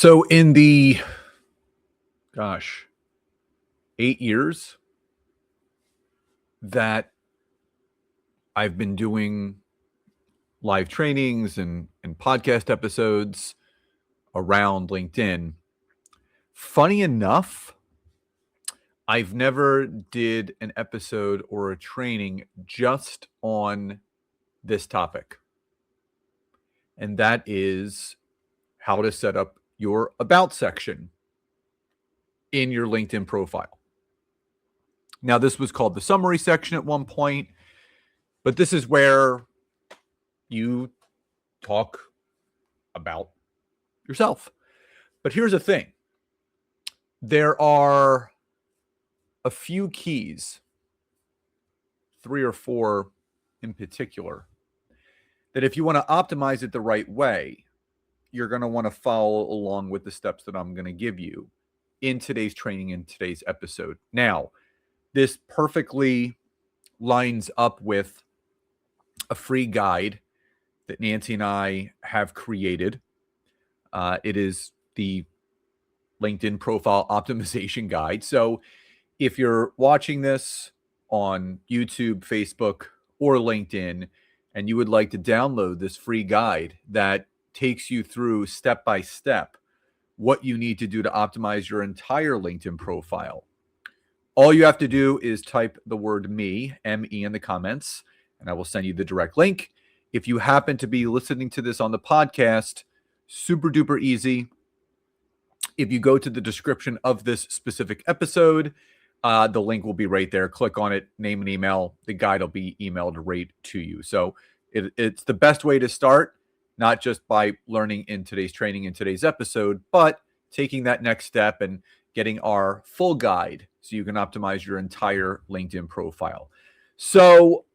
So in the, gosh, 8 years that I've been doing live trainings and podcast episodes around LinkedIn, funny enough, I've never did an episode or a training just on this topic. And that is how to set up your about section in your LinkedIn profile. Now, this was called the summary section at one point, but this is where you talk about yourself. But here's the thing. There are a few keys, 3 or 4 in particular, that if you want to optimize it the right way, you're going to want to follow along with the steps that I'm going to give you in today's training, in today's episode. Now, this perfectly lines up with a free guide that Nancy and I have created. It is the LinkedIn Profile Optimization Guide. So if you're watching this on YouTube, Facebook, or LinkedIn, and you would like to download this free guide that takes you through step by step what you need to do to optimize your entire LinkedIn profile, all you have to do is type the word me, M-E, in the comments, and I will send you the direct link. If you happen to be listening to this on the podcast, super duper easy. If you go to the description of this specific episode, the link will be right there. Click on it, name and email. The guide will be emailed right to you. So it's the best way to start, not just by learning in today's training, in today's episode, but taking that next step and getting our full guide so you can optimize your entire LinkedIn profile. So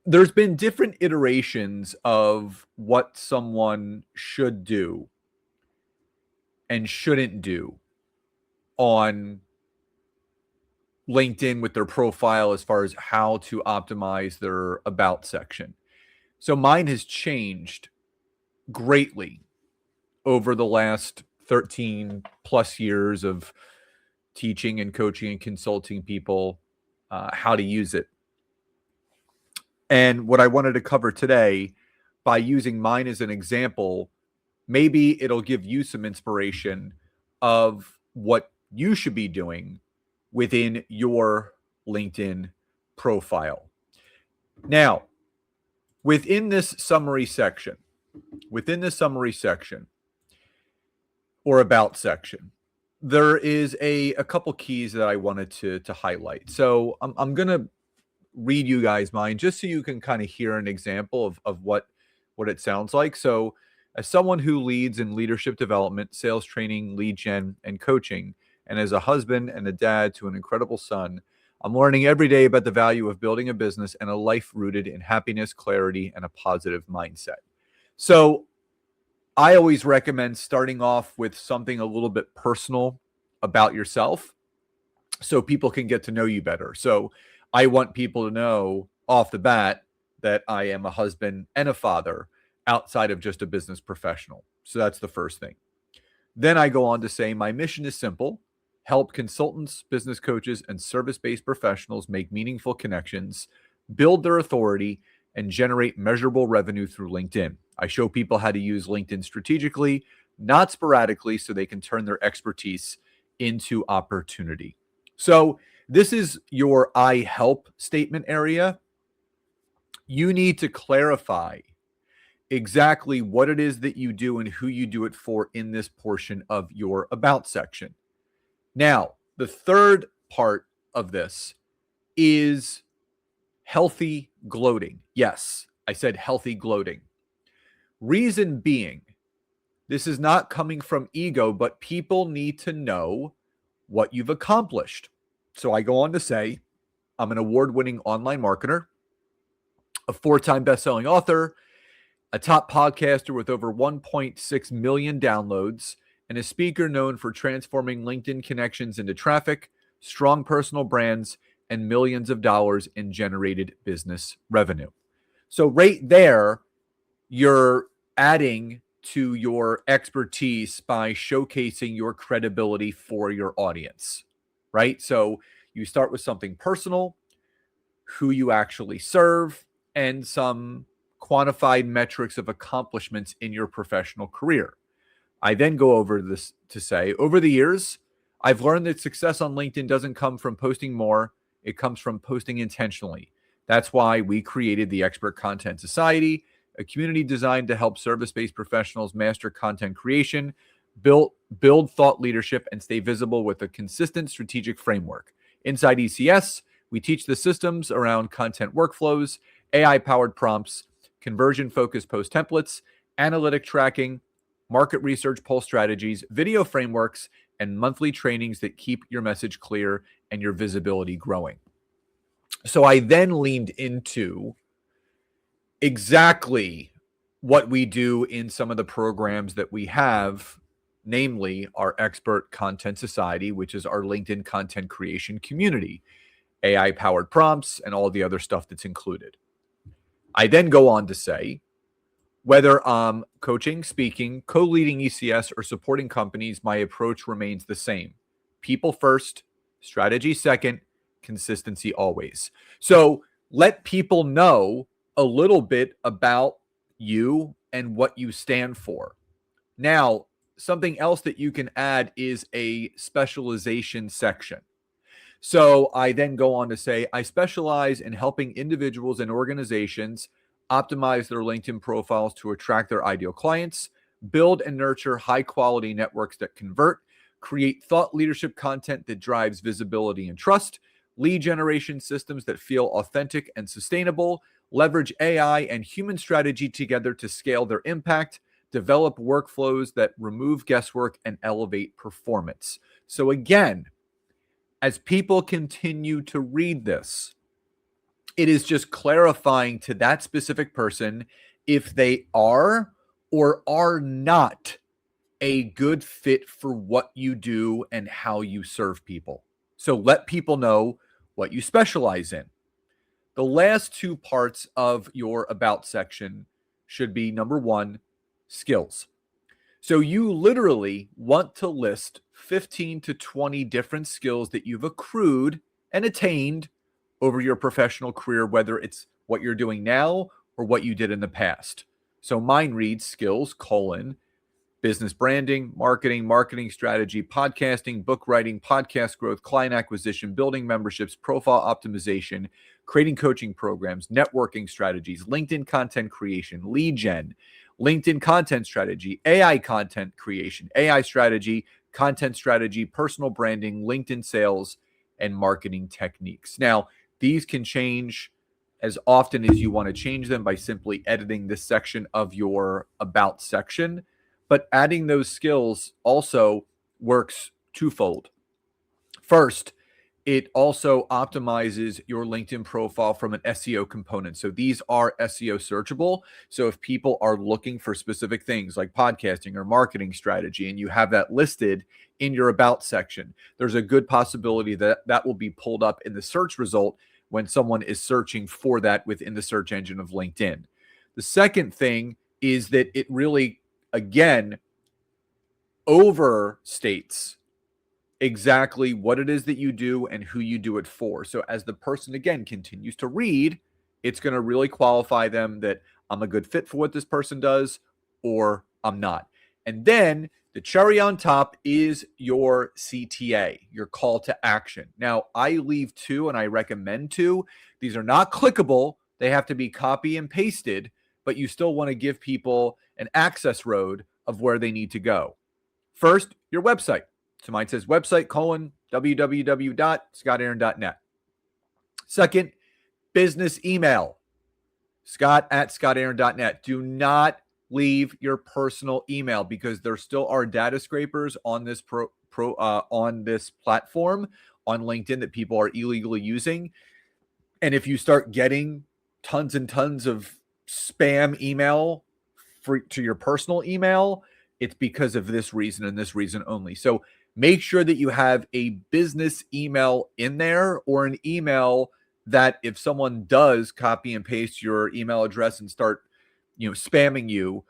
there's been different iterations of what someone should do and shouldn't do on LinkedIn with their profile as far as how to optimize their about section. So mine has changed greatly over the last 13 plus years of teaching and coaching and consulting people how to use it. And what I wanted to cover today, by using mine as an example, maybe it'll give you some inspiration of what you should be doing within your LinkedIn profile. Now, within this summary section, or about section, there is a couple keys that I wanted to highlight. So I'm going to read you guys mine just so you can kind of hear an example of what it sounds like. So as someone who leads in leadership development, sales training, lead gen, and coaching, and as a husband and a dad to an incredible son, I'm learning every day about the value of building a business and a life rooted in happiness, clarity, and a positive mindset. So I always recommend starting off with something a little bit personal about yourself so people can get to know you better. So I want people to know off the bat that I am a husband and a father outside of just a business professional. So that's the first thing. Then I go on to say my mission is simple: help consultants, business coaches, and service-based professionals make meaningful connections, build their authority, and generate measurable revenue through LinkedIn. I show people how to use LinkedIn strategically, not sporadically, so they can turn their expertise into opportunity. So this is your I help statement area. You need to clarify exactly what it is that you do and who you do it for in this portion of your about section. Now, the third part of this is healthy gloating. Yes, I said healthy gloating. Reason being, this is not coming from ego, but people need to know what you've accomplished. So I go on to say, I'm an award-winning online marketer, a 4-time best-selling author, a top podcaster with over 1.6 million downloads, and a speaker known for transforming LinkedIn connections into traffic, strong personal brands, and millions of dollars in generated business revenue. So right there, you're adding to your expertise by showcasing your credibility for your audience, right? So you start with something personal, who you actually serve, and some quantified metrics of accomplishments in your professional career. I then go over this to say, over the years, I've learned that success on LinkedIn doesn't come from posting more, it comes from posting intentionally. That's why we created the Expert Content Society, a community designed to help service-based professionals master content creation, build thought leadership, and stay visible with a consistent strategic framework. Inside ECS, we teach the systems around content workflows, AI-powered prompts, conversion-focused post templates, analytic tracking, market research poll strategies, video frameworks, and monthly trainings that keep your message clear and your visibility growing. So I then leaned into exactly what we do in some of the programs that we have, namely our Expert Content Society, which is our LinkedIn content creation community, AI-powered prompts, and all the other stuff that's included. I then go on to say, whether I'm coaching, speaking, co-leading ECS, or supporting companies, my approach remains the same. People first, strategy second, consistency always. So let people know a little bit about you and what you stand for. Now, something else that you can add is a specialization section. So I then go on to say, I specialize in helping individuals and organizations optimize their LinkedIn profiles to attract their ideal clients, build and nurture high quality networks that convert, create thought leadership content that drives visibility and trust, lead generation systems that feel authentic and sustainable, leverage AI and human strategy together to scale their impact, develop workflows that remove guesswork and elevate performance. So again, as people continue to read this, it is just clarifying to that specific person if they are or are not a good fit for what you do and how you serve people. So let people know what you specialize in. The last two parts of your about section should be number one, skills. So you literally want to list 15 to 20 different skills that you've accrued and attained over your professional career, whether it's what you're doing now or what you did in the past. So mine reads skills, business branding, marketing strategy, podcasting, book writing, podcast growth, client acquisition, building memberships, profile optimization, creating coaching programs, networking strategies, LinkedIn content creation, lead gen, LinkedIn content strategy, AI content creation, AI strategy, content strategy, personal branding, LinkedIn sales, and marketing techniques. Now, these can change as often as you want to change them by simply editing this section of your about section. But adding those skills also works twofold. First, it also optimizes your LinkedIn profile from an SEO component. So these are SEO searchable. So if people are looking for specific things like podcasting or marketing strategy, and you have that listed in your about section, there's a good possibility that that will be pulled up in the search result when someone is searching for that within the search engine of LinkedIn. The second thing is that it really, again, overstates exactly what it is that you do and who you do it for. So as the person, again, continues to read, it's going to really qualify them that I'm a good fit for what this person does or I'm not. And then the cherry on top is your CTA, your call to action. Now, I leave two and I recommend two. These are not clickable. They have to be copy and pasted, but you still want to give people an access road of where they need to go. First, your website. So mine says website : www.scottaaron.net. Second, business email, scott@scottaaron.net. Do not leave your personal email because there still are data scrapers on this on this platform on LinkedIn that people are illegally using. And if you start getting tons and tons of spam email to your personal email, it's because of this reason and this reason only. So make sure that you have a business email in there, or an email that if someone does copy and paste your email address and start, spamming you,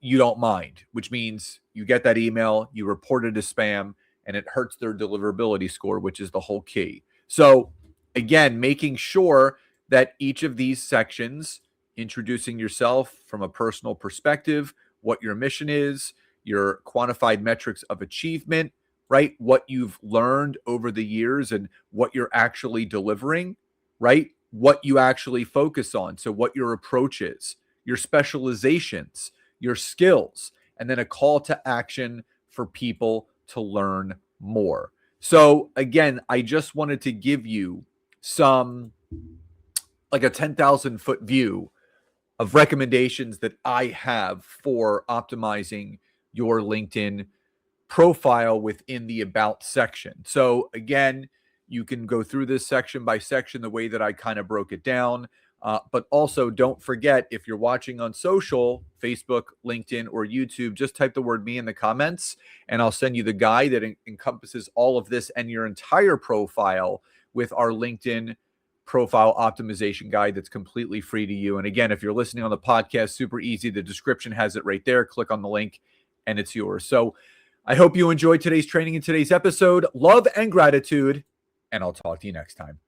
you don't mind, which means you get that email, you report it as spam, and it hurts their deliverability score, which is the whole key. So, again, making sure that each of these sections, introducing yourself from a personal perspective, what your mission is, your quantified metrics of achievement, right? What you've learned over the years and what you're actually delivering, right? What you actually focus on. So, what your approach is, your specializations, your skills, and then a call to action for people to learn more. So, again, I just wanted to give you some like a 10,000 foot view of recommendations that I have for optimizing your LinkedIn profile within the about section. So again, you can go through this section by section the way that I kind of broke it down. But also don't forget, if you're watching on social, Facebook, LinkedIn, or YouTube, just type the word me in the comments and I'll send you the guide that encompasses all of this and your entire profile with our LinkedIn profile optimization guide that's completely free to you. And again, if you're listening on the podcast, super easy. The description has it right there. Click on the link and it's yours. So I hope you enjoyed today's training and today's episode. Love and gratitude, and I'll talk to you next time.